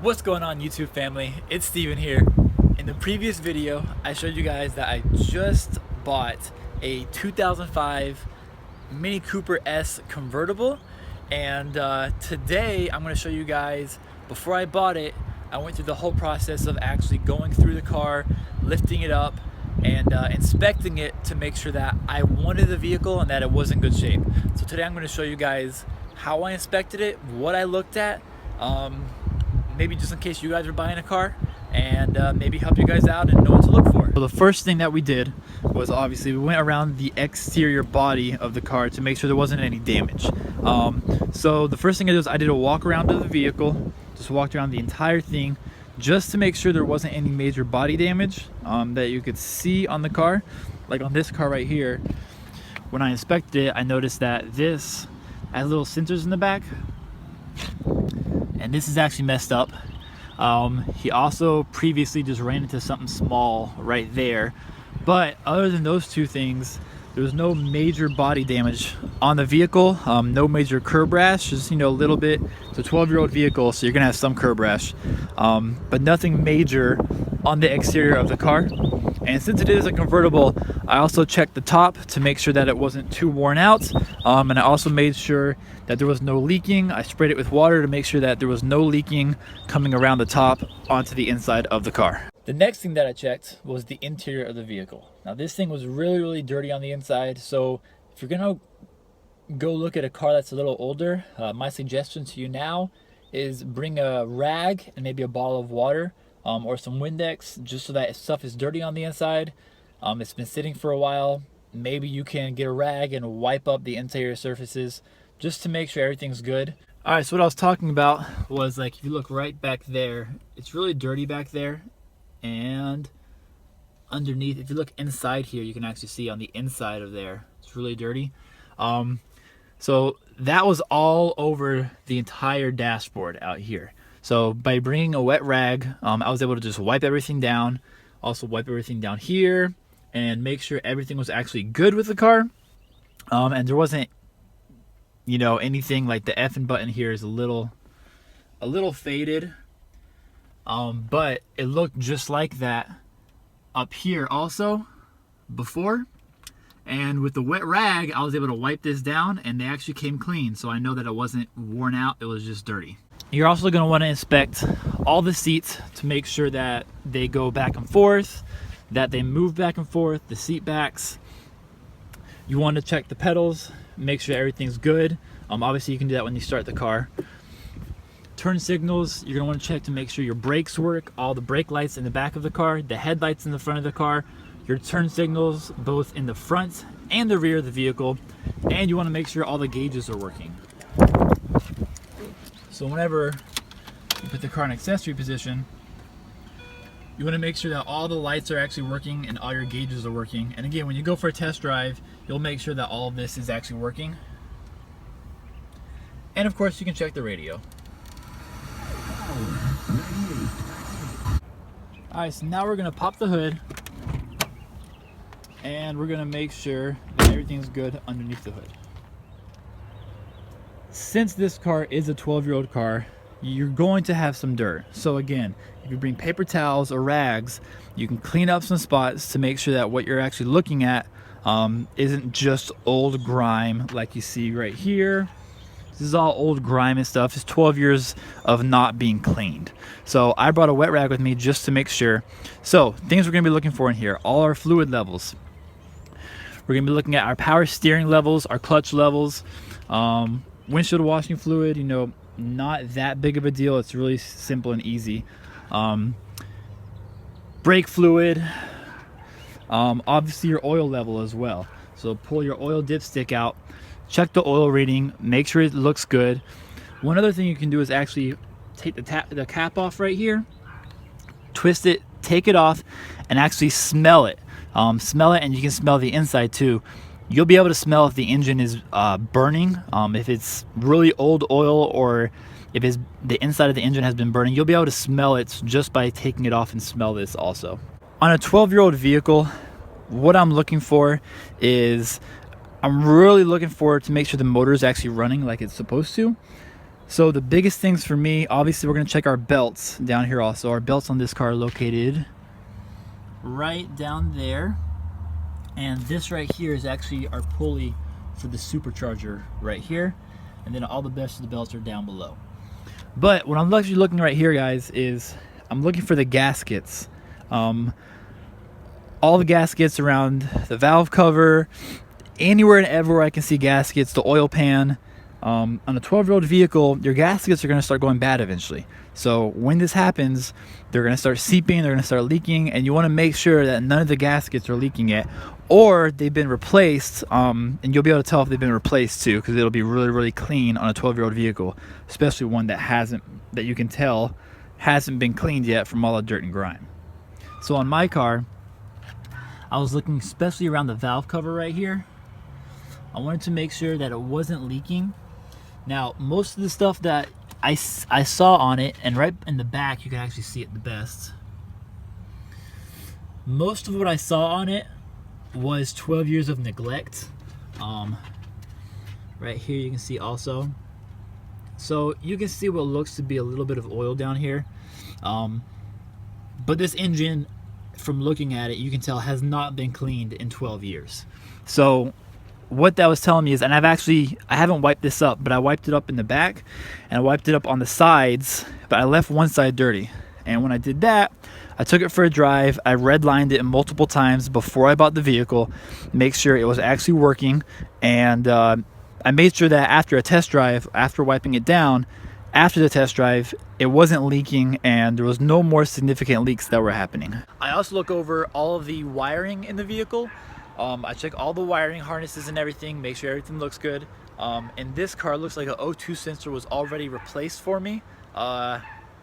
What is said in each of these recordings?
What's going on, YouTube family? It's Steven here. In the previous video, I showed you guys that I just bought a 2005 Mini Cooper S convertible, and today I'm going to show you guys, before I bought it, I went through the whole process of actually going through the car, lifting it up, and inspecting it to make sure that I wanted the vehicle and that it was in good shape. So today I'm going to show you guys how I inspected it, what I looked at, maybe just in case you guys are buying a car, and maybe help you guys out and know what to look for. So the first thing that we did was, obviously, we went around the exterior body of the car to make sure there wasn't any damage. So the first thing I did was I did a walk around of the vehicle, just walked around the entire thing just to make sure there wasn't any major body damage that you could see on the car. Like on this car right here, when I inspected it, I noticed that this has little sensors in the back, and this is actually messed up. He also previously just ran into something small right there, but other than those two things, there was no major body damage on the vehicle. No major curb rash, just, you know, a little bit. It's a 12-year-old vehicle, so you're gonna have some curb rash, but nothing major on the exterior of the car. And since it is a convertible, I also checked the top to make sure that it wasn't too worn out, and I also made sure that there was no leaking. I sprayed it with water to make sure that there was no leaking coming around the top onto the inside of the car. The next thing that I checked was the interior of the vehicle. Now this thing was really dirty on the inside, so if you're gonna go look at a car that's a little older, my suggestion to you now is bring a rag and maybe a bottle of water, or some Windex, just so that if stuff is dirty on the inside, it's been sitting for a while, maybe you can get a rag and wipe up the interior surfaces just to make sure everything's good. All right, so what I was talking about was, like, if you look right back there, it's really dirty back there, and underneath, if you look inside here, you can actually see on the inside of there, it's really dirty. So that was all over the entire dashboard out here. So by bringing a wet rag, I was able to just wipe everything down, also wipe everything down here, and make sure everything was actually good with the car. And there wasn't, you know, anything like the effing button here is a little faded, but it looked just like that up here also before. And with the wet rag, I was able to wipe this down and they actually came clean. So I know that it wasn't worn out, it was just dirty. You're also going to want to inspect all the seats to make sure that they go back and forth, that they move back and forth, the seat backs. You want to check the pedals, make sure everything's good. Obviously you can do that when you start the car. Turn signals, you're going to want to check to make sure your brakes work, all the brake lights in the back of the car, the headlights in the front of the car, your turn signals both in the front and the rear of the vehicle, and you want to make sure all the gauges are working. So whenever you put the car in accessory position, you want to make sure that all the lights are actually working and all your gauges are working. And again, when you go for a test drive, you'll make sure that all of this is actually working. And of course, you can check the radio. Alright, so now we're going to pop the hood, and we're going to make sure that everything's good underneath the hood. Since this car is a 12-year-old car, you're going to have some dirt. So again, if you bring paper towels or rags, you can clean up some spots to make sure that what you're actually looking at isn't just old grime like you see right here. This is all old grime and stuff. It's 12 years of not being cleaned. So I brought a wet rag with me just to make sure. So things we're going to be looking for in here, all our fluid levels. We're going to be looking at our power steering levels, our clutch levels, windshield washing fluid, you know, not that big of a deal. It's really simple and easy. Brake fluid, obviously your oil level as well. So pull your oil dipstick out, check the oil reading, make sure it looks good. One other thing you can do is actually take the cap off right here, twist it, take it off, and actually smell it. Smell it, and you can smell the inside too. You'll be able to smell if the engine is burning, if it's really old oil, or if the inside of the engine has been burning. You'll be able to smell it just by taking it off and smell this also. On a 12-year-old vehicle, what I'm looking for is, I'm really looking for to make sure the motor is actually running like it's supposed to. So the biggest things for me, obviously we're gonna check our belts down here also. Our belts on this car are located right down there. And this right here is actually our pulley for the supercharger right here. And then all the rest of the belts are down below. But what I'm actually looking right here, guys, is I'm looking for the gaskets. All the gaskets around the valve cover, anywhere and everywhere I can see gaskets, the oil pan. On a 12-year-old vehicle, your gaskets are going to start going bad eventually. So when this happens, they're going to start seeping, they're going to start leaking, and you want to make sure that none of the gaskets are leaking yet, or they've been replaced, and you'll be able to tell if they've been replaced too, because it'll be really, really clean on a 12-year-old vehicle, especially one that you can tell hasn't been cleaned yet from all the dirt and grime. So on my car, I was looking especially around the valve cover right here. I wanted to make sure that it wasn't leaking. Now, most of the stuff that I saw on it, and right in the back, you can actually see it the best. Most of what I saw on it was 12 years of neglect. Right here, you can see also. So you can see what looks to be a little bit of oil down here. But this engine, from looking at it, you can tell has not been cleaned in 12 years. So what that was telling me is, and I haven't wiped this up, but I wiped it up in the back and I wiped it up on the sides, but I left one side dirty. And when I did that, I took it for a drive. I redlined it multiple times before I bought the vehicle, make sure it was actually working. And I made sure that after a test drive, after wiping it down, after the test drive, it wasn't leaking and there was no more significant leaks that were happening. I also look over all of the wiring in the vehicle. I check all the wiring harnesses and everything, make sure everything looks good. And this car looks like an O2 sensor was already replaced for me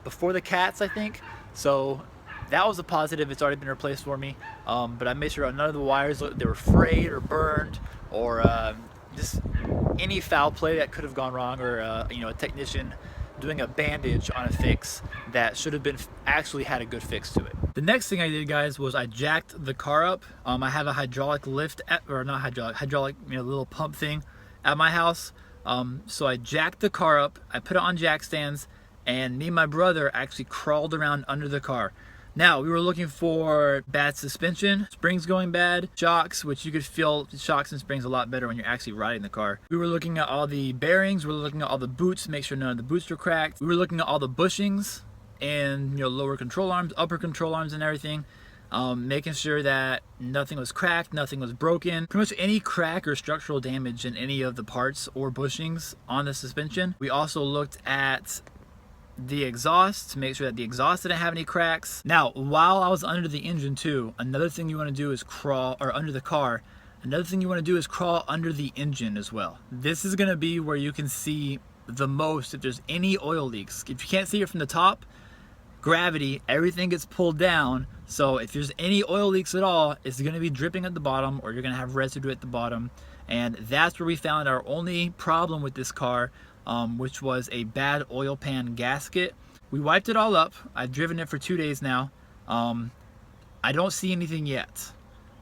before the cats, I think. So that was a positive, it's already been replaced for me. But I made sure none of the wires, they were frayed or burned, or just any foul play that could have gone wrong, or a technician doing a bandage on a fix that should have been actually had a good fix to it. The next thing I did, guys, was I jacked the car up. I have a hydraulic lift, or not hydraulic, little pump thing at my house. So I jacked the car up, I put it on jack stands, and me and my brother actually crawled around under the car. Now, we were looking for bad suspension, springs going bad, shocks, which you could feel shocks and springs a lot better when you're actually riding the car. We were looking at all the bearings, we were looking at all the boots, make sure none of the boots were cracked. We were looking at all the bushings and lower control arms, upper control arms and everything. Making sure that nothing was cracked, nothing was broken. Pretty much any crack or structural damage in any of the parts or bushings on the suspension. We also looked at the exhaust to make sure that the exhaust didn't have any cracks. Now, while I was under the engine too, another thing you want to do is crawl, or under the car, another thing you want to do is crawl under the engine as well. This is going to be where you can see the most if there's any oil leaks. If you can't see it from the top, gravity, everything gets pulled down. So if there's any oil leaks at all, it's going to be dripping at the bottom, or you're going to have residue at the bottom. And that's where we found our only problem with this car, which was a bad oil pan gasket. We wiped it all up. I've driven it for 2 days now. I don't see anything yet.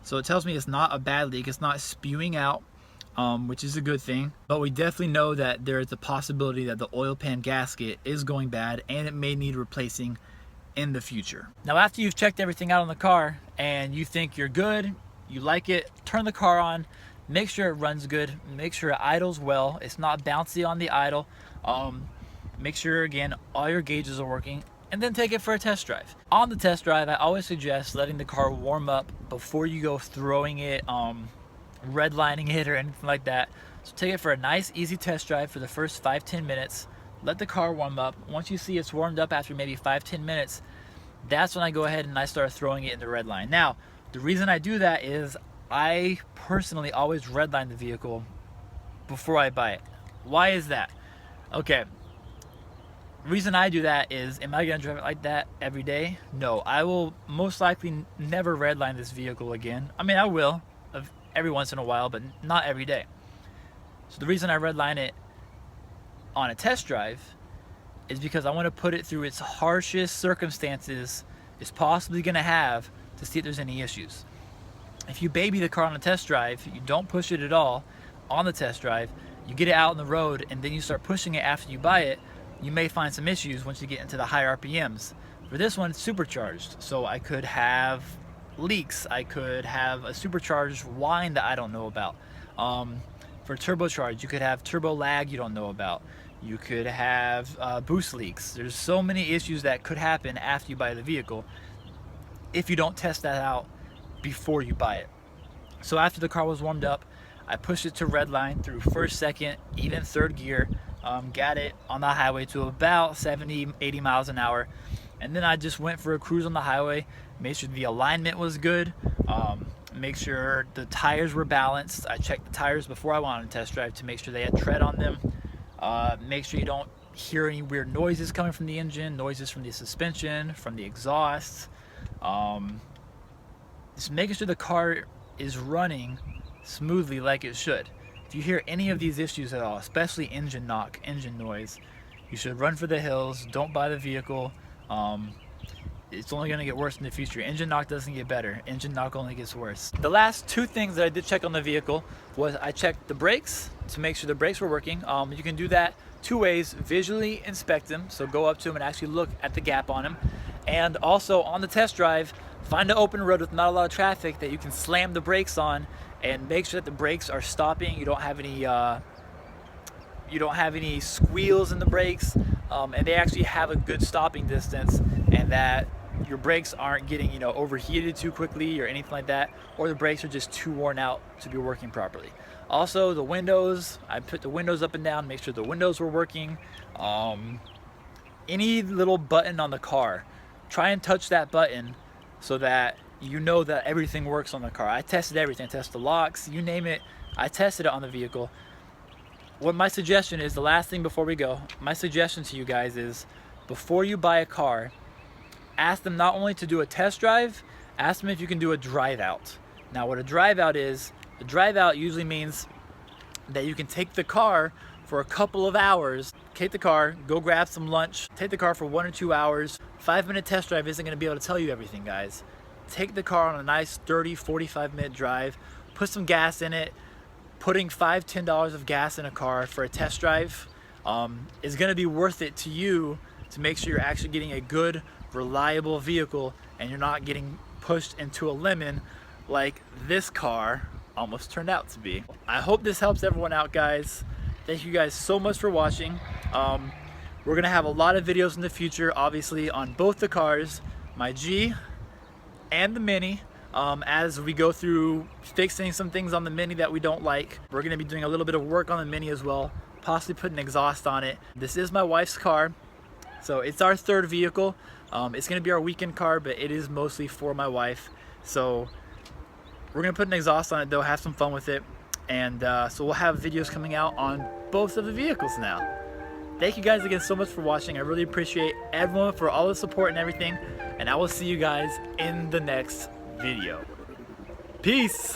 So it tells me it's not a bad leak. It's not spewing out, which is a good thing. But we definitely know that there is a possibility that the oil pan gasket is going bad and it may need replacing in the future. Now, after you've checked everything out on the car and you think you're good, you like it, turn the car on. Make sure it runs good, make sure it idles well, it's not bouncy on the idle. Make sure, again, all your gauges are working, and then take it for a test drive. On the test drive, I always suggest letting the car warm up before you go throwing it, redlining it or anything like that. So take it for a nice, easy test drive for the first 5-10 minutes. Let the car warm up. Once you see it's warmed up after maybe 5-10 minutes, that's when I go ahead and I start throwing it in the red line. Now, the reason I do that is I personally always redline the vehicle before I buy it. Why is that? Okay, reason I do that is, am I gonna drive it like that every day? No, I will most likely never redline this vehicle again. I mean, I will every once in a while, but not every day. So the reason I redline it on a test drive is because I want to put it through its harshest circumstances it's possibly gonna have to see if there's any issues. If you baby the car on a test drive, you don't push it at all on the test drive, you get it out on the road and then you start pushing it after you buy it, you may find some issues once you get into the high RPMs. For this one, it's supercharged, so I could have leaks, I could have a supercharged whine that I don't know about. For turbocharged, you could have turbo lag you don't know about. You could have boost leaks. There's so many issues that could happen after you buy the vehicle if you don't test that out before you buy it. So after the car was warmed up, I pushed it to redline through first, second, even third gear, got it on the highway to about 70, 80 miles an hour, and then I just went for a cruise on the highway, made sure the alignment was good, make sure the tires were balanced. I checked the tires before I went on a test drive to make sure they had tread on them. Make sure you don't hear any weird noises coming from the engine, noises from the suspension, from the exhaust. Just making sure the car is running smoothly like it should. If you hear any of these issues at all, especially engine knock, engine noise, you should run for the hills. Don't buy the vehicle. It's only going to get worse in the future. Engine knock doesn't get better. Engine knock only gets worse. The last two things that I did check on the vehicle was I checked the brakes to make sure the brakes were working. You can do that two ways: visually inspect them, so go up to them and actually look at the gap on them, and also on the test drive, find an open road with not a lot of traffic that you can slam the brakes on and make sure that the brakes are stopping. You don't have any squeals in the brakes, and they actually have a good stopping distance, and that your brakes aren't getting overheated too quickly or anything like that, or the brakes are just too worn out to be working properly. Also, the windows, I put the windows up and down, make sure the windows were working. Any little button on the car, try and touch that button so that you know that everything works on the car. I tested everything. I tested the locks, you name it, I tested it on the vehicle. What my suggestion is, the last thing before we go, my suggestion to you guys is, before you buy a car, ask them not only to do a test drive, ask them if you can do a drive out. Now what a drive out is, a drive out usually means that you can take the car for a couple of hours, take the car, go grab some lunch, take the car for 1 or 2 hours. 5-minute test drive isn't going to be able to tell you everything, guys. Take the car on a nice 30, 45-minute drive, put some gas in it. Putting $5, $10 of gas in a car for a test drive is going to be worth it to you, to make sure you're actually getting a good, reliable vehicle and you're not getting pushed into a lemon like this car almost turned out to be. I hope this helps everyone out, guys. Thank you guys so much for watching. We're going to have a lot of videos in the future, obviously, on both the cars, my G and the Mini. As we go through fixing some things on the Mini that we don't like. We're going to be doing a little bit of work on the Mini as well, possibly putting exhaust on it. This is my wife's car, so it's our third vehicle. It's going to be our weekend car, but it is mostly for my wife. So we're going to put an exhaust on it though, have some fun with it, and so we'll have videos coming out on both of the vehicles now. Thank you guys again so much for watching. I really appreciate everyone for all the support and everything, and I will see you guys in the next video. Peace.